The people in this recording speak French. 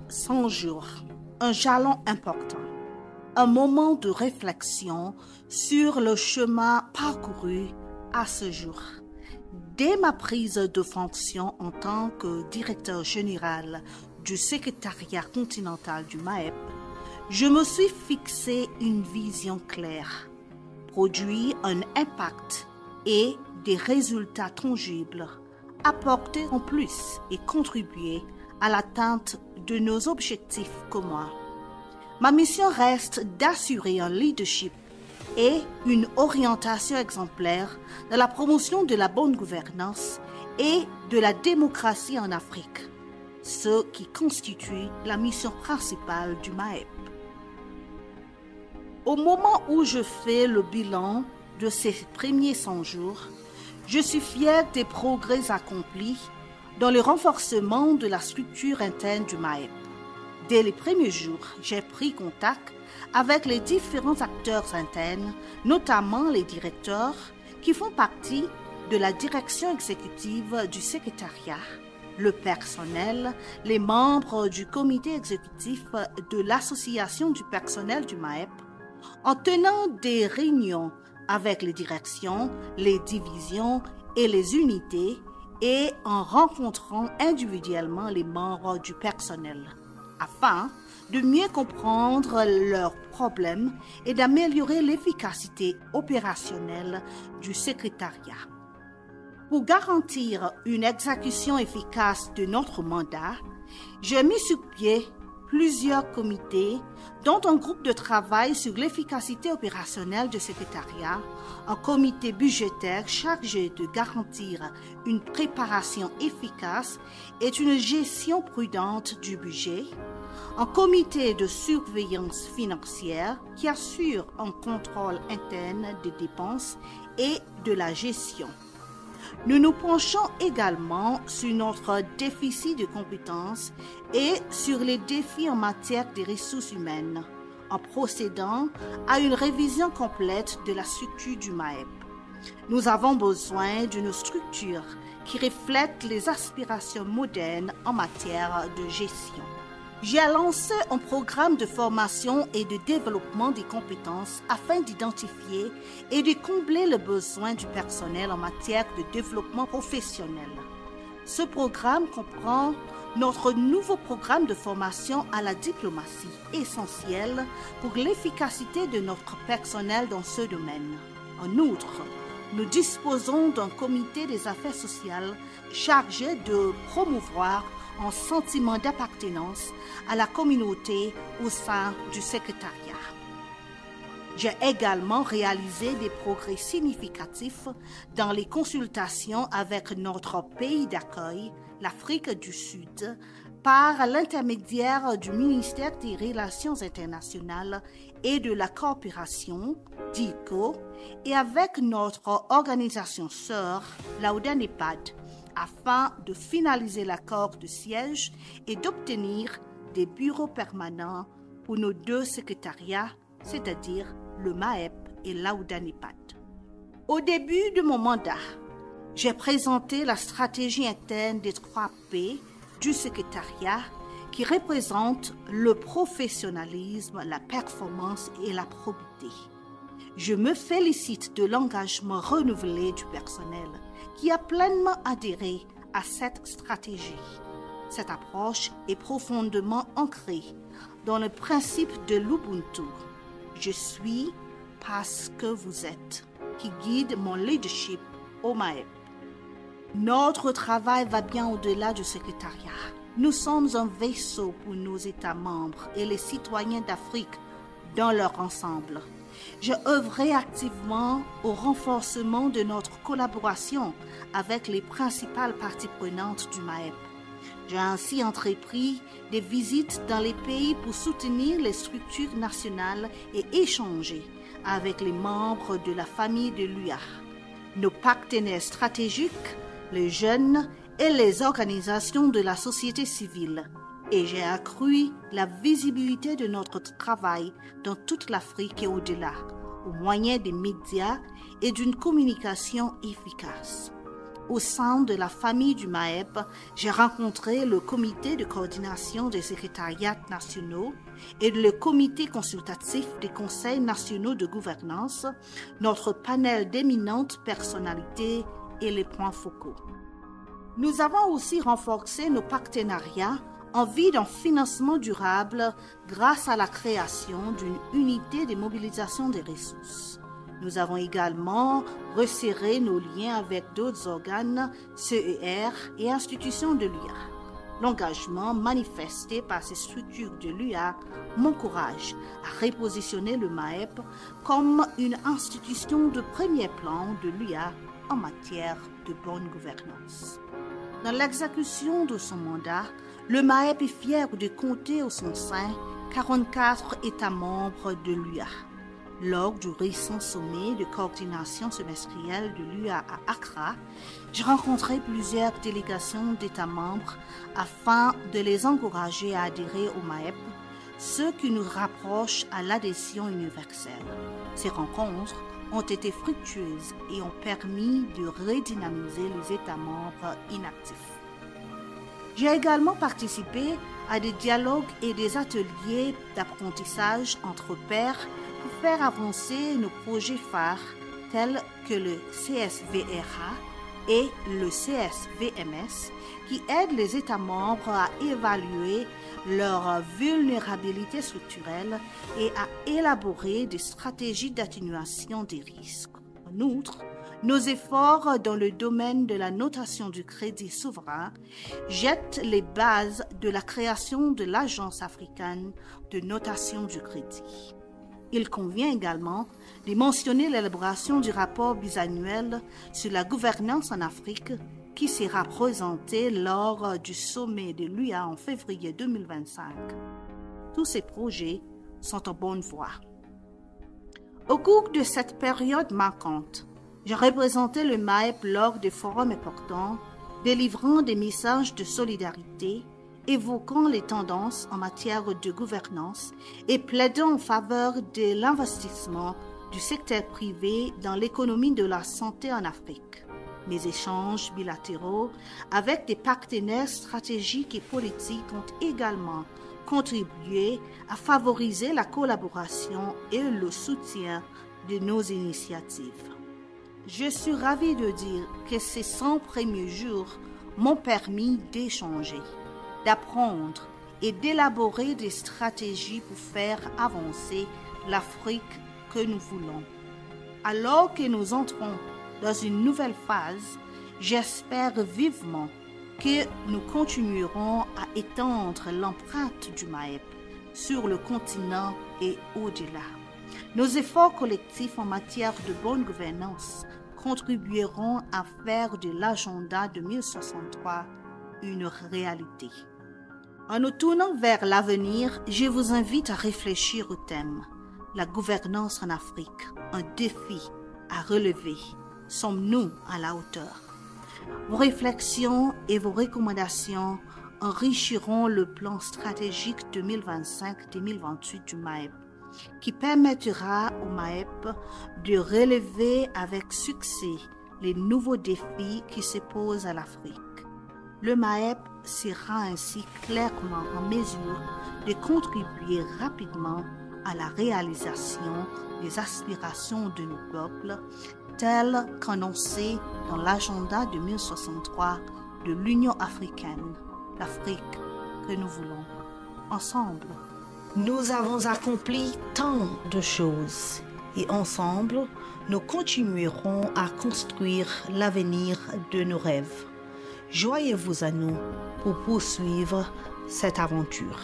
100 jours, un jalon important, un moment de réflexion sur le chemin parcouru à ce jour. Dès ma prise de fonction en tant que directeur général du secrétariat continental du MAEP, je me suis fixé une vision claire, produire un impact et des résultats tangibles, apporter en plus et contribuer à l'atteinte de nos objectifs communs. Ma mission reste d'assurer un leadership et une orientation exemplaire dans la promotion de la bonne gouvernance et de la démocratie en Afrique, ce qui constitue la mission principale du MAEP. Au moment où je fais le bilan de ces premiers 100 jours, je suis fière des progrès accomplis dans le renforcement de la structure interne du MAEP. Dès les premiers jours, j'ai pris contact avec les différents acteurs internes, notamment les directeurs qui font partie de la direction exécutive du secrétariat, le personnel, les membres du comité exécutif de l'association du personnel du MAEP, en tenant des réunions avec les directions, les divisions et les unités et en rencontrant individuellement les membres du personnel, afin de mieux comprendre leurs problèmes et d'améliorer l'efficacité opérationnelle du secrétariat. Pour garantir une exécution efficace de notre mandat, j'ai mis sur pied plusieurs comités, dont un groupe de travail sur l'efficacité opérationnelle du secrétariat, un comité budgétaire chargé de garantir une préparation efficace et une gestion prudente du budget, un comité de surveillance financière qui assure un contrôle interne des dépenses et de la gestion. Nous nous penchons également sur notre déficit de compétences et sur les défis en matière de ressources humaines, en procédant à une révision complète de la structure du MAEP. Nous avons besoin d'une structure qui reflète les aspirations modernes en matière de gestion. J'ai lancé un programme de formation et de développement des compétences afin d'identifier et de combler le besoin du personnel en matière de développement professionnel. Ce programme comprend notre nouveau programme de formation à la diplomatie, essentiel pour l'efficacité de notre personnel dans ce domaine. En outre, nous disposons d'un comité des affaires sociales chargé de promouvoir un sentiment d'appartenance à la communauté au sein du secrétariat. J'ai également réalisé des progrès significatifs dans les consultations avec notre pays d'accueil, l'Afrique du Sud, par l'intermédiaire du ministère des Relations internationales et de la coopération, DICO, et avec notre organisation sœur, l'AUDANEPAD, afin de finaliser l'accord de siège et d'obtenir des bureaux permanents pour nos deux secrétariats, c'est-à-dire le MAEP et l'AUDANEPAD. Au début de mon mandat, j'ai présenté la stratégie interne des 3 P du secrétariat qui représente le professionnalisme, la performance et la probité. Je me félicite de l'engagement renouvelé du personnel qui a pleinement adhéré à cette stratégie. Cette approche est profondément ancrée dans le principe de l'Ubuntu. Je suis parce que vous êtes, qui guide mon leadership au MAEP. Notre travail va bien au-delà du secrétariat. Nous sommes un vaisseau pour nos États membres et les citoyens d'Afrique dans leur ensemble. J'ai œuvré activement au renforcement de notre collaboration avec les principales parties prenantes du MAEP. J'ai ainsi entrepris des visites dans les pays pour soutenir les structures nationales et échanger avec les membres de la famille de l'UA, nos partenaires stratégiques, les jeunes et les organisations de la société civile. Et j'ai accru la visibilité de notre travail dans toute l'Afrique et au-delà, au moyen des médias et d'une communication efficace. Au sein de la famille du MAEP, j'ai rencontré le comité de coordination des secrétariats nationaux et le comité consultatif des conseils nationaux de gouvernance, notre panel d'éminentes personnalités et les points focaux. Nous avons aussi renforcé nos partenariats en vue d'un financement durable grâce à la création d'une unité de mobilisation des ressources. Nous avons également resserré nos liens avec d'autres organes, CER et institutions de l'UA. L'engagement manifesté par ces structures de l'UA m'encourage à repositionner le MAEP comme une institution de premier plan de l'UA en matière de bonne gouvernance. Dans l'exécution de son mandat, le MAEP est fier de compter au son sein 44 États membres de l'UA. Lors du récent sommet de coordination semestrielle de l'UA à Accra, j'ai rencontré plusieurs délégations d'États membres afin de les encourager à adhérer au MAEP, ce qui nous rapproche à l'adhésion universelle. Ces rencontres ont été fructueuses et ont permis de redynamiser les États membres inactifs. J'ai également participé à des dialogues et des ateliers d'apprentissage entre pairs pour faire avancer nos projets phares tels que le CSVRA et le CSVMS qui aident les États membres à évaluer leur vulnérabilité structurelle et à élaborer des stratégies d'atténuation des risques. En outre, nos efforts dans le domaine de la notation du crédit souverain jettent les bases de la création de l'Agence africaine de notation du crédit. Il convient également de mentionner l'élaboration du rapport bisannuel sur la gouvernance en Afrique qui sera présenté lors du sommet de l'UA en février 2025. Tous ces projets sont en bonne voie. Au cours de cette période marquante, j'ai représenté le MAEP lors des forums importants, délivrant des messages de solidarité, évoquant les tendances en matière de gouvernance et plaidant en faveur de l'investissement du secteur privé dans l'économie de la santé en Afrique. Mes échanges bilatéraux avec des partenaires stratégiques et politiques ont également contribué à favoriser la collaboration et le soutien de nos initiatives. Je suis ravie de dire que ces 100 premiers jours m'ont permis d'échanger, d'apprendre et d'élaborer des stratégies pour faire avancer l'Afrique que nous voulons. Alors que nous entrons dans une nouvelle phase, j'espère vivement que nous continuerons à étendre l'empreinte du MAEP sur le continent et au-delà. Nos efforts collectifs en matière de bonne gouvernance contribueront à faire de l'agenda 2063 une réalité. En nous tournant vers l'avenir, je vous invite à réfléchir au thème « La gouvernance en Afrique, un défi à relever. Sommes-nous à la hauteur ?» Vos réflexions et vos recommandations enrichiront le plan stratégique 2025-2028 du MAEP, qui permettra au MAEP de relever avec succès les nouveaux défis qui se posent à l'Afrique. Le MAEP sera ainsi clairement en mesure de contribuer rapidement à la réalisation des aspirations de nos peuples, telles qu'annoncées dans l'agenda 2063 de l'Union africaine, l'Afrique que nous voulons. Ensemble, nous avons accompli tant de choses et ensemble, nous continuerons à construire l'avenir de nos rêves. Joignez-vous à nous pour poursuivre cette aventure.